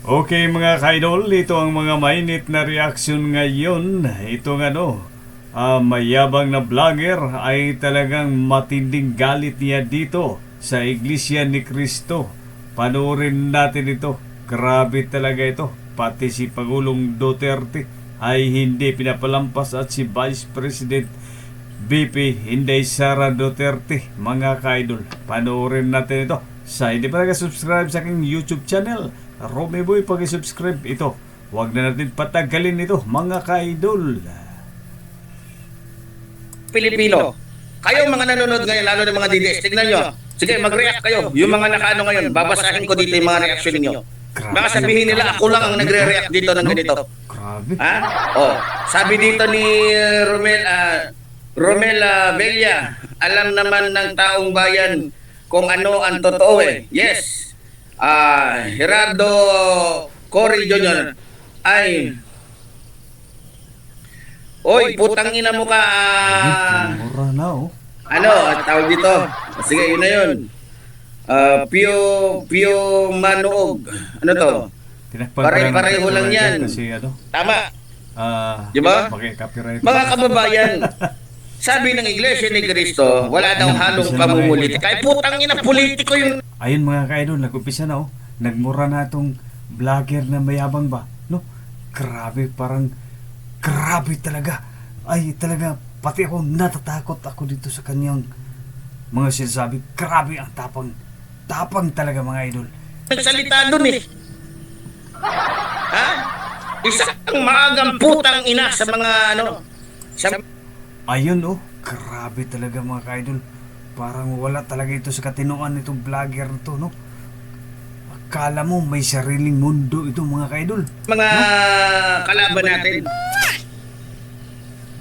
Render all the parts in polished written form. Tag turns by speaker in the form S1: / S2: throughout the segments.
S1: Okay mga kaidol, ito ang mga mainit na reaksyon ngayon. Itong mayabang na vlogger ay talagang matinding galit niya dito sa Iglesia ni Cristo. Panoorin natin ito. Grabe talaga ito. Pati si Pangulong Duterte ay hindi pinapalampas at si Vice President VP Inday Sara Duterte. Mga kaidol, panoorin natin ito. Sa hindi pa nag-subscribe sa aking YouTube channel, Romy Boy, pag-subscribe ito. Huwag na natin patagalin ito, mga ka-idol.
S2: Pilipino, kayo mga nanonood ngayon, lalo ng mga DDS, tignan nyo. Sige, mag-react kayo. Yung mga nakaano ngayon, babasahin ko dito yung mga reaction ninyo. Baka sabihin nila, ako lang ang nagre-react dito ng ganito.
S1: Grabe.
S2: Ha? Oh, sabi dito ni Romel Bella, alam naman ng taong bayan kung ano ang totoo eh. Yes. Gerardo Cory Jr. ay oy, putang ina mo ka.
S1: Mura na
S2: Ano, tawag dito. Sige, yun na yun. Pio Manuog. Ano to? Pare-pareho lang yan.
S1: Kasi
S2: Tama.
S1: Di
S2: ba?
S1: Copyright.
S2: Mga kababayan, sabi ng Iglesia ni Cristo, wala daw halong pamumulitik. Kaya putang ina, politiko yung...
S1: Ayun mga ka-idol, nag-upisa na Nagmura na itong vlogger na mayabang ba? No? Grabe, parang grabe talaga. Ay talaga, pati ako natatakot ako dito sa kanyang mga sinasabi. Grabe ang tapang. Tapang talaga mga idol.
S2: Nagsalita dun eh. Ha? Isang maagang putang ina sa mga
S1: Ayun grabe talaga mga ka-idol. Parang wala talaga ito sa katinuan nitong vlogger to, no? Akala mo may sariling mundo ito mga ka-idol.
S2: Mga kalaban natin.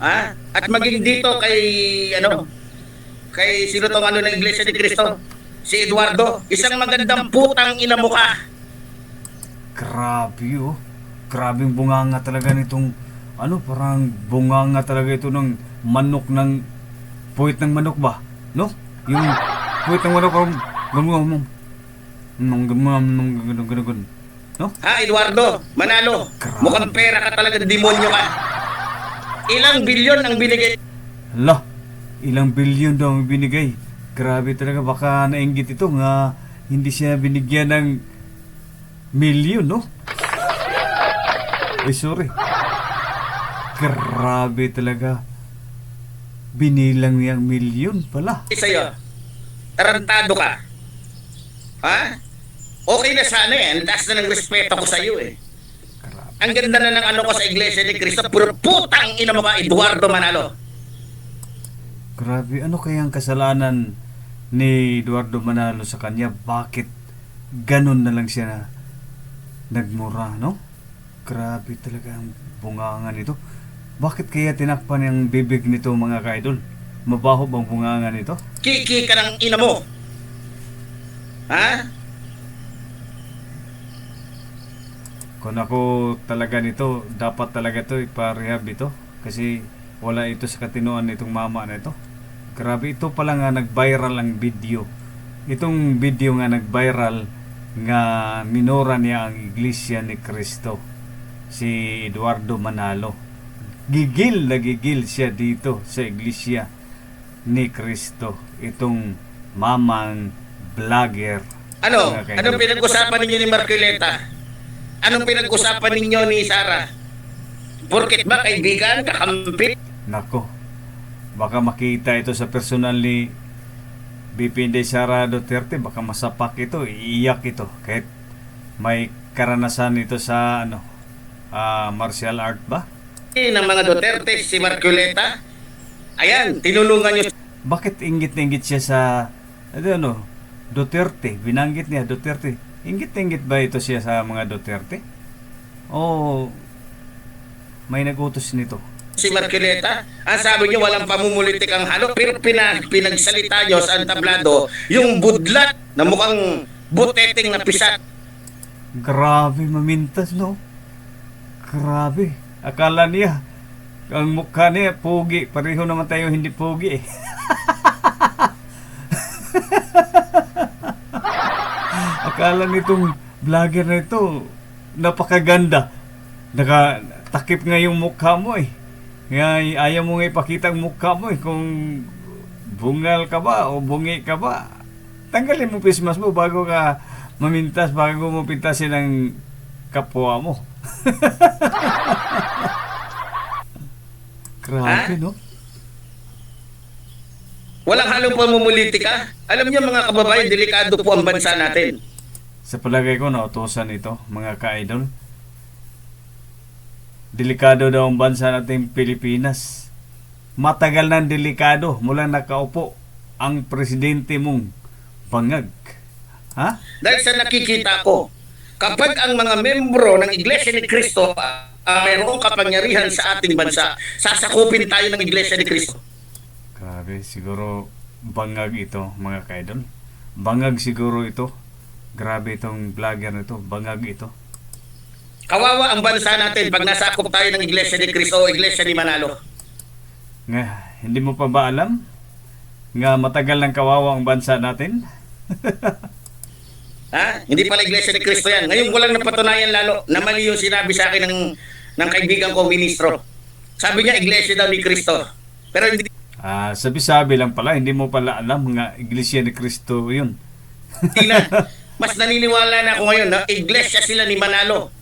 S2: Ha? At maging dito kay kay sino tong ng Iglesia ni Cristo? Si Eduardo, isang magandang putang ina mo ka.
S1: Grabe Grabing bunganga talaga nitong parang bunganga talaga ito ng manok ng puwit ng manok ba? No? Yung puwit ng manok no?
S2: Ha, Eduardo, Manalo, mukhang pera ka talaga, demonyo ka. Ilang bilyon ang binigay?
S1: Hala, ilang bilyon daw ang binigay. Grabe talaga, baka nainggit ito nga hindi siya binigyan ng milyon, no? Ay, sorry. Grabe talaga. Binilang niyang milyon pala.
S2: Sa'yo, tarantado ka. Ha? Okay na sana eh. Ang taas na ng respeto ko sa'yo eh. Ang ganda na ng ko sa Iglesia ni Cristo. Puro putang ina mo ka, Eduardo Manalo.
S1: Grabe, ano kaya ang kasalanan ni Eduardo Manalo sa kanya? Bakit ganun na lang siya na nagmura, no? Grabe talaga ang bungangan nito. Bakit kaya tinakpan yung bibig nito mga ka-idol? Mabaho bang bungangan nito?
S2: Kiki ka ng ina mo. Ha?
S1: Kung ako talaga nito, dapat talaga ito iparehab ito. Kasi wala ito sa katinuan nitong mama na ito. Grabe, ito pala nga nag-viral ang video. Itong video nga nag-viral nga minora niya ang Iglesia ni Cristo. Si Eduardo Manalo. Gigil na gigil siya dito sa Iglesia ni Cristo. Itong mamang vlogger.
S2: Anong pinag-usapan ninyo ni Marcoleta? Anong pinag-usapan ninyo ni Sara? Porket ba kaibigan, kakampi?
S1: Nako, baka makita ito sa personal ni VP Inday Sara Duterte, baka masapak ito, iiyak ito. Kahit may karanasan ito sa martial art ba?
S2: Ng mga Duterte, si Marcoleta. Ayan, tinulungan nyo.
S1: Bakit inggit na inggit siya sa Duterte? Binanggit niya Duterte. Inggit ba ito siya sa mga Duterte? O may nagutos nito?
S2: Si Marcoleta, ang sabi niyo walang pamumulitik ang halo, pero pinagsalita niyo sa tablado yung budlat na mukhang buteteng na pisat.
S1: Grabe, mamintas, no? Grabe. Akala niya, ang mukha niya, pogi. Pareho naman tayo hindi pogi eh. Akala nitong vlogger na ito, napakaganda. Nakatakip nga yung mukha mo eh. Kaya ayaw mo nga ipakita ang mukha mo eh. Kung bungal ka ba o bungi ka ba, tanggalin mo face mask mo bago ka mamintas, bago mo pintasin ang kapwa mo. Grabe, no?
S2: Walang halong pamumulitika. Alam niyo mga kababayan, delikado po ang bansa natin.
S1: Sa palagay ko, nautosan ito, mga ka-idol. Delikado daw ang bansa natin Pilipinas. Matagal nang delikado mula nakaupo ang presidente mong bangag. Ha?
S2: Dahil sa nakikita ko, kapag ang mga membro ng Iglesia ni Cristo mayroong kapangyarihan sa ating bansa, sasakupin tayo ng Iglesia ni Cristo.
S1: Grabe, siguro bangag ito, mga ka-idol. Bangag siguro ito. Grabe itong vlogger nito, bangag ito.
S2: Kawawa ang bansa natin pag nasakop tayo ng Iglesia ni Cristo o Iglesia ni Manalo.
S1: Nga, hindi mo pa ba alam? Nga matagal ng kawawa ang bansa natin?
S2: Ha? Hindi pala Iglesia ni Cristo yan. Ngayon ko lang napatunayan lalo na mali yung sinabi sa akin ng kaibigan ko, ministro. Sabi niya, Iglesia daw ni Cristo. Pero hindi
S1: Sabi-sabi lang pala, hindi mo pala alam nga Iglesia ni Cristo yun.
S2: na. Mas naniniwala na ako ngayon na Iglesia sila ni Manalo.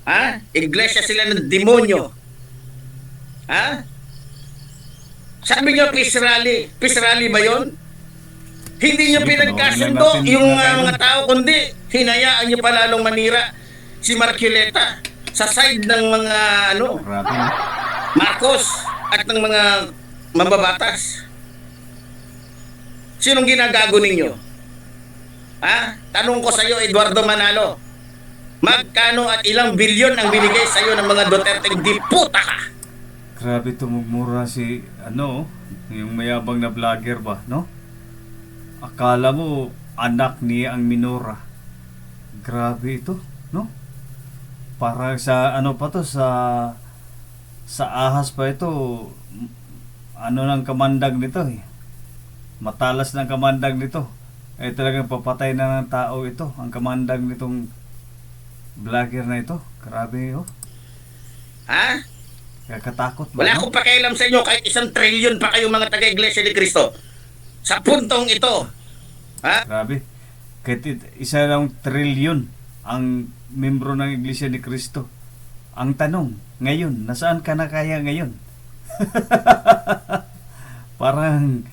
S2: Ha? Iglesia sila ng demonyo. Ha? Sabi niyo, peace rally. Peace rally ba yun? Hindi niyo pinagkasundo yung mga tao, kundi hinayaan niyo pa lalong manira si Marcoleta sa side ng mga
S1: Grabe.
S2: Marcos at ng mga mambabatas. Sinong ginagago ninyo? Ha? Tanong ko sa iyo, Eduardo Manalo. Magkano at ilang bilyon ang binigay sa iyo ng mga Duterte-ng diputa ka?
S1: Grabe tumugmura si yung mayabang na vlogger ba, no? Akala mo anak niya ang minora. Grabe ito, no? Para sa pa to, sa ahas pa ito. Ng kamandag nito eh. Matalas ng kamandag nito. Talagang papatay na ng tao ito. Ang kamandag nitong vlogger na ito. Grabe, oh.
S2: Ha?
S1: Kakatakot ba?
S2: Wala akong pakialam sa inyo kahit 1 trilyon pa kayo mga taga-Iglesia ni Cristo. Sa puntong ito. Ha?
S1: Grabe. Kahit 1 trilyon ang membro ng Iglesia ni Cristo. Ang tanong, ngayon, nasaan ka na kaya ngayon? Parang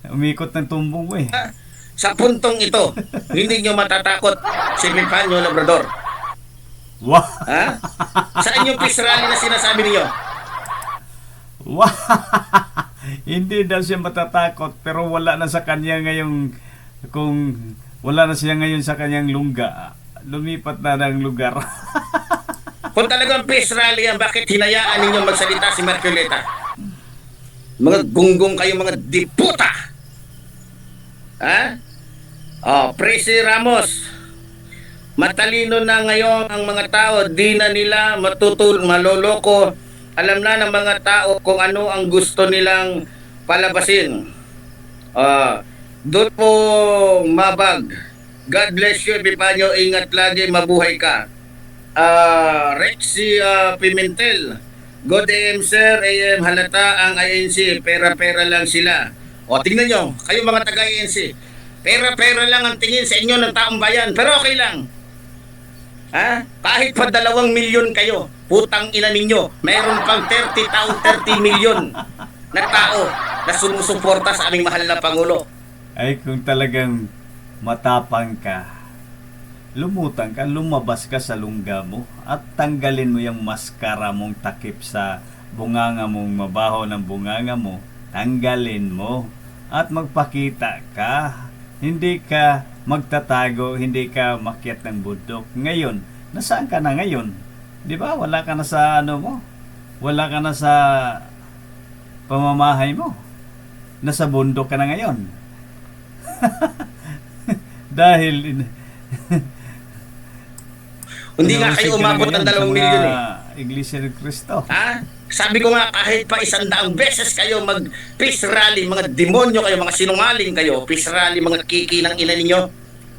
S1: umikot ng tumbong mo eh.
S2: Sa puntong ito, hindi nyo matatakot si Epifanio Labrador.
S1: Wow!
S2: Ha? Saan yung peace rally na sinasabi niyo?
S1: Wow! Hindi daw siya matatakot pero wala na sa kanya ngayong wala na siya ngayon sa kanyang lungga. Lumipat na ng lugar.
S2: Kung talagang peace rally yan, bakit hinayaan ninyo magsalita si Marcoleta? Mga gunggong kayo, mga diputa! Ha? Presi Ramos, matalino na ngayon ang mga tao, di na nila maloloko. Alam na ng mga tao kung ano ang gusto nilang palabasin. Doon po mabag. God bless you, Epifanio. Ingat lagi, mabuhay ka. Rexy Pimentel, good AM sir, AM halata ang INC, pera-pera lang sila. Tingnan nyo, kayo mga taga-INC, pera-pera lang ang tingin sa inyo ng taong bayan, pero okay lang. Ha? Kahit pa 2 milyon kayo, putang ina ninyo, mayroon pang 30 milyon na tao na sumusuporta sa aming mahal na Pangulo.
S1: Ay kung talagang matapang ka, lumutang ka, lumabas ka sa lungga mo at tanggalin mo yung maskara mong takip sa bunganga mong mabaho ng bunganga mo. Tanggalin mo at magpakita ka. Hindi ka magtatago, hindi ka makyat ng bundok. Ngayon, nasaan ka na ngayon? Di ba? Wala ka na sa mo? Wala ka na sa pamamahay mo. Nasa bundok ka na ngayon. Dahil
S2: hindi nga kayo umabot ng 2 milyon eh.
S1: Iglesia ni Cristo.
S2: Ha? Sabi ko nga, kahit pa 100 beses kayo mag-peace rally, mga demonyo kayo, mga sinungaling kayo, peace rally, mga kiki ng ina ninyo.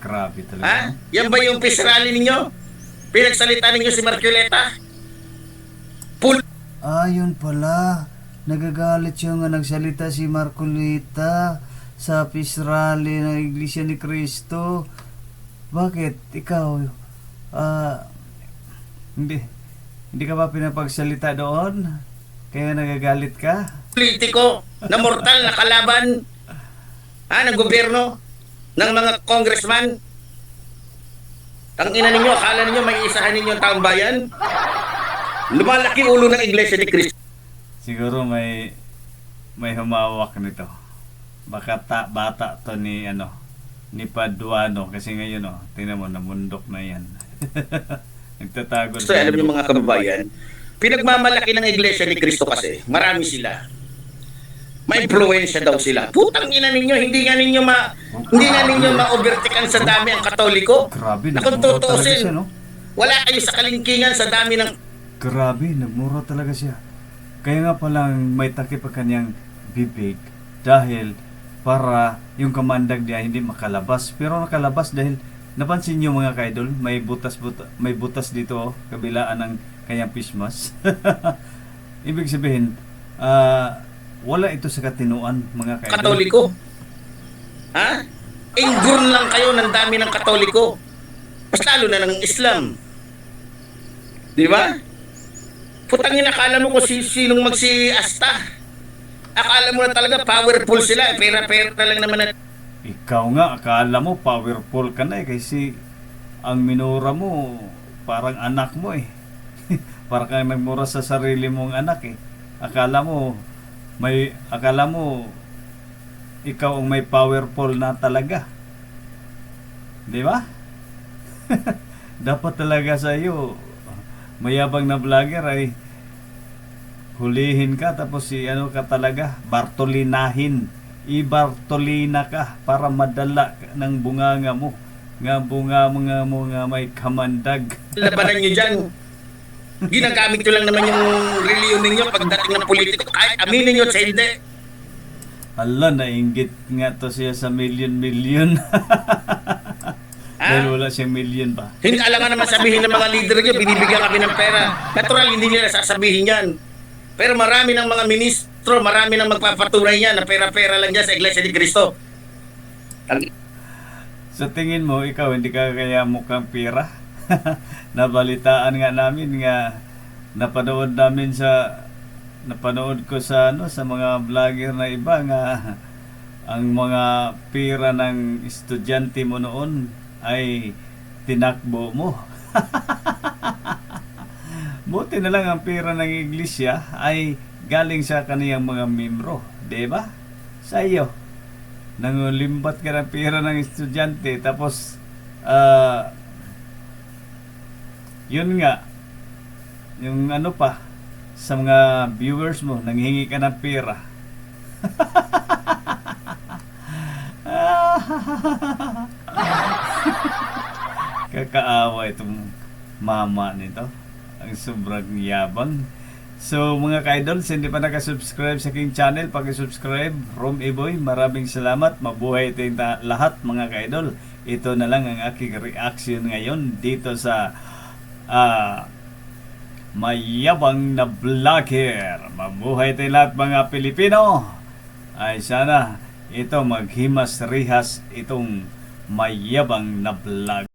S1: Grabe talaga.
S2: Ha? Yan ba yung peace rally ninyo? Pinagsalita ninyo si Marcoleta. Pul-
S3: Ayun pala, nagagalit siya nga nagsalita si Marcolita sa peace rally ng Iglesia ni Cristo. Bakit? Ikaw, hindi ka ba pinapagsalita doon? Kaya nagagalit ka?
S2: politiko na mortal na kalaban ng gobyerno, ng mga congressman. Ang ina ninyo, akala ninyo may isahan ninyo ang taong bayan? Lumalaki ulo ng Iglesia ni Cristo.
S1: Siguro may humawak nito. Baka bata to ni Paduano kasi ngayon tingnan mo namundok na yan. Nagtatago.
S2: So, alam niyo mga kababayan, pinagmamalaki ng Iglesia ni Cristo kasi, marami sila. May impluwensya daw sila. Putang ina ninyo, hindi nga ninyo ma-overtaken sa dami ang Katoliko.
S1: Grabe,
S2: Na kung
S1: nagmura talaga
S2: tutuusin,
S1: siya, no?
S2: wala kayo sa kalingkingan sa dami ng
S1: Grabe, nagmura talaga siya. Kaya nga palang may takip ang kanyang bibig dahil para yung kamandag niya hindi makalabas. Pero nakalabas dahil napansin niyo mga kaidol, may butas dito kabilaan ng kanyang pismas. Ibig sabihin, wala ito sa katinuan mga kaidol.
S2: Katoliko. Ha? Inggurn lang kayo ng dami ng Katoliko. Mas lalo na ng Islam. Di ba? Putangin, akala mo kung sinong magsi-asta. Akala mo na talaga powerful sila. Pera-pera lang naman na.
S1: Ikaw nga, akala mo powerful ka na kasi ang minura mo parang anak mo eh. Parang kang nagmura sa sarili mong anak eh. Akala mo ikaw ang may powerful na talaga. Di ba? Dapat talaga sa iyo mayabang na vlogger ay hulihin ka tapos ka talaga, Bartolinahin. I-Bartolina ka para madala ng bunganga mo. Nga bunga mo nga may kamandag.
S2: Labanan nyo dyan. Ginagamit nyo lang naman yung reliyon ninyo pagdating ng politiko. Kahit aminin nyo sa hindi.
S1: Hala, nainggit nga to siya sa million. Dahil wala siyang million ba?
S2: Hindi alam naman sabihin ng mga leader nyo, binibigyan kami ng pera. Natural, hindi nila sasabihin yan. Pero marami ng mga ministro, marami ng magpapatunay yan na pera-pera lang dyan sa Iglesia ni Cristo.
S1: Sa tingin mo, ikaw hindi ka kaya mukhang pira? Nabalitaan nga namin nga napanood ko sa sa mga vlogger na iba nga ang mga pira ng estudyante mo noon ay tinakbo mo. Buti na lang ang pera ng iglesia ay galing sa kaniyang mga membro, di ba? Sa iyo. Nangulimbat ka ng pera ng estudyante tapos yun nga yung pa sa mga viewers mo nanghingi ka ng pera. Kakaawa itong mama nito. Ang sobrang yabang. So mga ka-idol, hindi pa nakasubscribe sa aking channel, pag-subscribe. Rom Eboy, maraming salamat. Mabuhay tayong lahat mga ka-idol. Ito na lang ang aking reaction ngayon dito sa mayabang na vlogger. Mabuhay tayong lahat mga Pilipino. Ay sana ito maghimas-rihas itong mayabang na vlog.